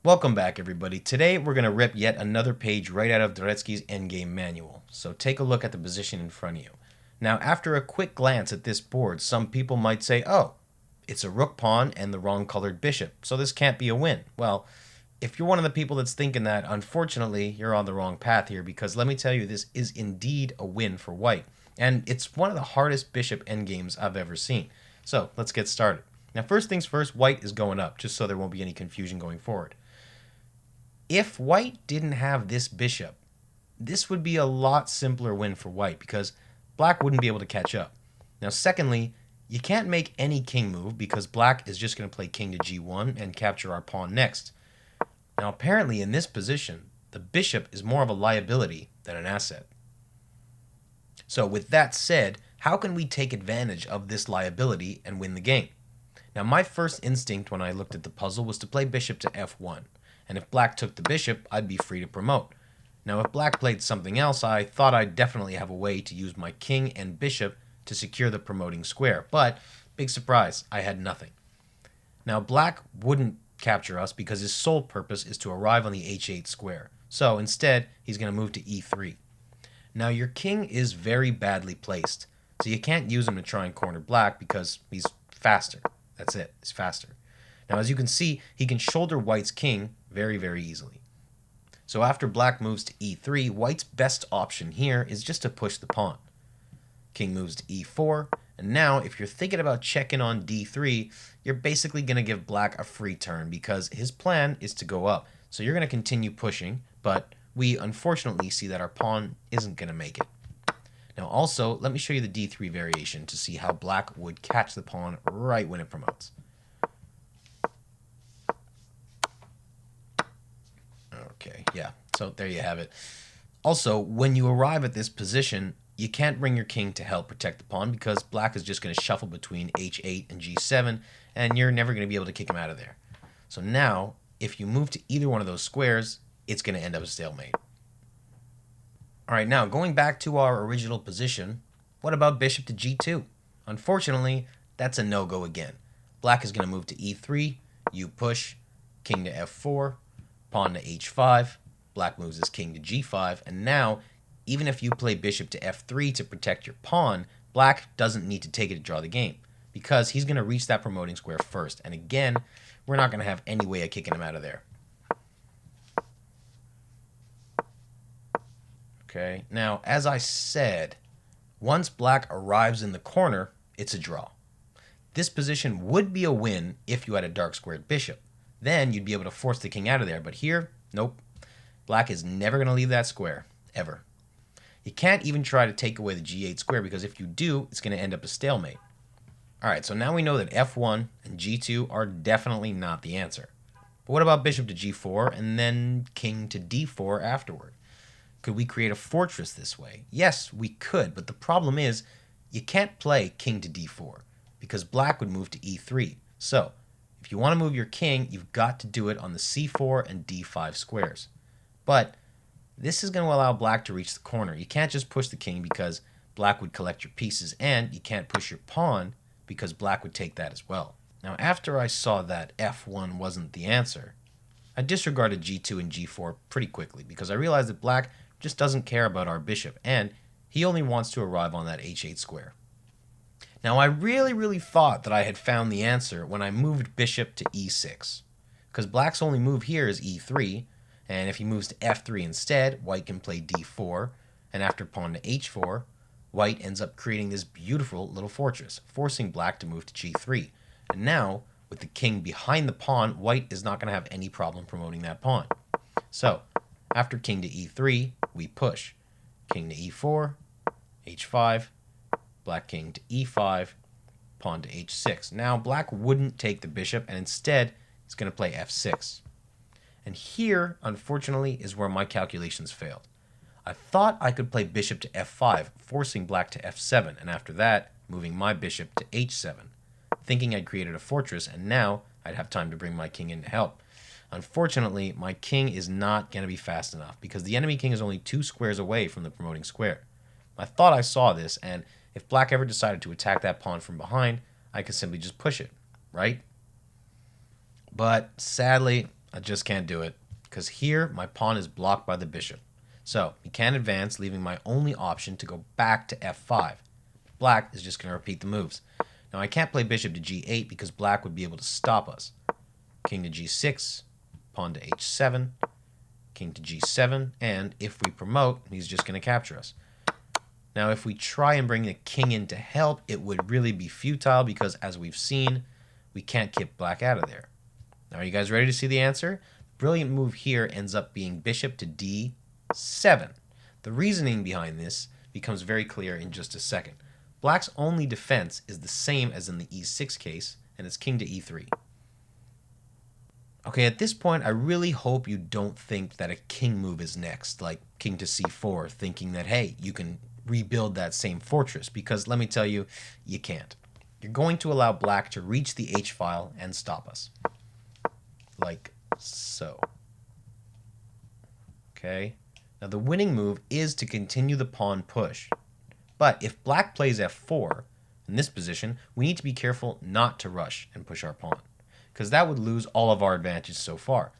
Welcome back, everybody. Today we're going to rip yet another page right out of Dvoretsky's Endgame manual. So take a look at the position in front of you. Now, after a quick glance at this board, some people might say, oh, it's a rook pawn and the wrong colored bishop, so this can't be a win. Well, if you're one of the people that's thinking that, unfortunately, you're on the wrong path here, because let me tell you, this is indeed a win for white. And it's one of the hardest bishop endgames I've ever seen. So let's get started. Now, first things first, white is going up, just so there won't be any confusion going forward. If white didn't have this bishop, this would be a lot simpler win for white because black wouldn't be able to catch up. Now, secondly, you can't make any king move because black is just going to play king to g1 and capture our pawn next. Now, apparently in this position, the bishop is more of a liability than an asset. So with that said, how can we take advantage of this liability and win the game? Now, my first instinct when I looked at the puzzle was to play bishop to f1. And if black took the bishop, I'd be free to promote. Now, if black played something else, I thought I'd definitely have a way to use my king and bishop to secure the promoting square. But, big surprise, I had nothing. Now, black wouldn't capture us because his sole purpose is to arrive on the h8 square. So, instead, he's going to move to e3. Now, your king is very badly placed, so you can't use him to try and corner black because he's faster. That's it, he's faster. Now, as you can see, he can shoulder white's king very, very easily. So after black moves to e3, white's best option here is just to push the pawn. King moves to e4, and now if you're thinking about checking on d3, you're basically going to give black a free turn because his plan is to go up. So you're going to continue pushing, but we unfortunately see that our pawn isn't going to make it. Now also, let me show you the d3 variation to see how black would catch the pawn right when it promotes. Okay, yeah, so there you have it. Also, when you arrive at this position, you can't bring your king to help protect the pawn because black is just going to shuffle between h8 and g7, and you're never going to be able to kick him out of there. So now, if you move to either one of those squares, it's going to end up a stalemate. Alright, now going back to our original position, what about bishop to g2? Unfortunately, that's a no-go again. Black is going to move to e3, you push, king to f4, pawn to h5, black moves his king to g5, and now, even if you play bishop to f3 to protect your pawn, black doesn't need to take it to draw the game, because he's going to reach that promoting square first, and again, we're not going to have any way of kicking him out of there. Okay, now, as I said, once black arrives in the corner, it's a draw. This position would be a win if you had a dark squared bishop. Then you'd be able to force the king out of there. But here, nope. Black is never going to leave that square, ever. You can't even try to take away the g8 square because if you do, it's going to end up a stalemate. Alright, so now we know that f1 and g2 are definitely not the answer. But what about bishop to g4 and then king to d4 afterward? Could we create a fortress this way? Yes, we could, but the problem is you can't play king to d4 because black would move to e3. So, if you want to move your king, you've got to do it on the c4 and d5 squares. But this is going to allow black to reach the corner. You can't just push the king because black would collect your pieces, and you can't push your pawn because black would take that as well. Now, after I saw that f1 wasn't the answer, I disregarded g2 and g4 pretty quickly because I realized that black just doesn't care about our bishop, and he only wants to arrive on that h8 square. Now, I really thought that I had found the answer when I moved bishop to e6, because black's only move here is e3, and if he moves to f3 instead, white can play d4, and after pawn to h4, white ends up creating this beautiful little fortress, forcing black to move to g3. And now, with the king behind the pawn, white is not going to have any problem promoting that pawn. So, after king to e3, we push. King to e4, h5, black king to e5, pawn to h6. Now, black wouldn't take the bishop, and instead, he's going to play f6. And here, unfortunately, is where my calculations failed. I thought I could play bishop to f5, forcing black to f7, and after that, moving my bishop to h7, thinking I'd created a fortress, and now I'd have time to bring my king in to help. Unfortunately, my king is not going to be fast enough, because the enemy king is only 2 squares away from the promoting square. I thought I saw this, and if black ever decided to attack that pawn from behind, I could simply just push it, right? But sadly, I just can't do it, because here my pawn is blocked by the bishop. So he can't advance, leaving my only option to go back to f5. Black is just going to repeat the moves. Now I can't play bishop to g8 because black would be able to stop us. King to g6, pawn to h7, king to g7, and if we promote, he's just going to capture us. Now if we try and bring the king in to help, it would really be futile because, as we've seen, we can't kick black out of there. Now are you guys ready to see the answer? The brilliant move here ends up being bishop to d7. The reasoning behind this becomes very clear in just a second. Black's only defense is the same as in the e6 case, and it's king to e3. Okay, at this point, I really hope you don't think that a king move is next, like king to c4, thinking that, hey, you can rebuild that same fortress, because let me tell you, you can't. You're going to allow black to reach the h-file and stop us. Like so. Okay, now the winning move is to continue the pawn push. But if black plays f4, in this position, we need to be careful not to rush and push our pawn, because that would lose all of our advantage so far.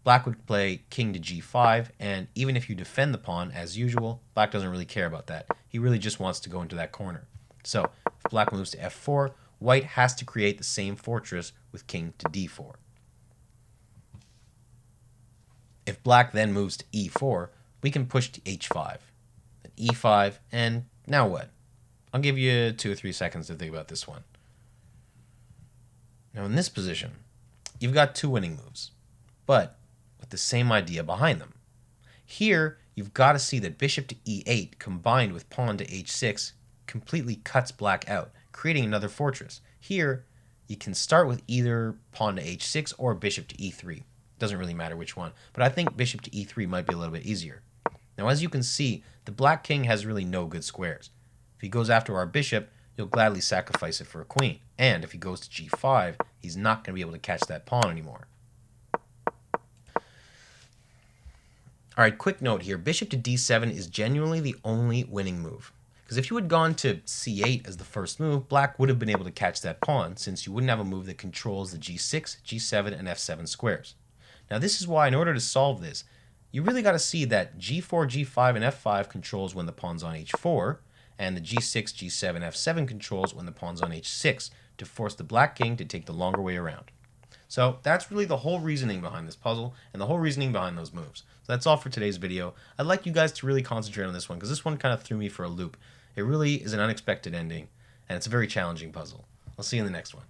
Black would play king to g5, and even if you defend the pawn, as usual, black doesn't really care about that. He really just wants to go into that corner. So, if black moves to f4, white has to create the same fortress with king to d4. If black then moves to e4, we can push to h5, then e5, and now what? I'll give you 2 or 3 seconds to think about this one. Now in this position, you've got 2 winning moves, but with the same idea behind them. Here, you've got to see that bishop to e8 combined with pawn to h6 completely cuts black out, creating another fortress. Here, you can start with either pawn to h6 or bishop to e3. Doesn't really matter which one, but I think bishop to e3 might be a little bit easier. Now as you can see, the black king has really no good squares. If he goes after our bishop, you'll gladly sacrifice it for a queen. And if he goes to g5, he's not going to be able to catch that pawn anymore. Alright, quick note here. Bishop to d7 is genuinely the only winning move. Because if you had gone to c8 as the first move, black would have been able to catch that pawn, since you wouldn't have a move that controls the g6, g7, and f7 squares. Now this is why, in order to solve this, you really got to see that g4, g5, and f5 controls when the pawn's on h4, and the g6, g7, f7 controls when the pawn's on h6, to force the black king to take the longer way around. So that's really the whole reasoning behind this puzzle, and the whole reasoning behind those moves. So that's all for today's video. I'd like you guys to really concentrate on this one, because this one kind of threw me for a loop. It really is an unexpected ending, and it's a very challenging puzzle. I'll see you in the next one.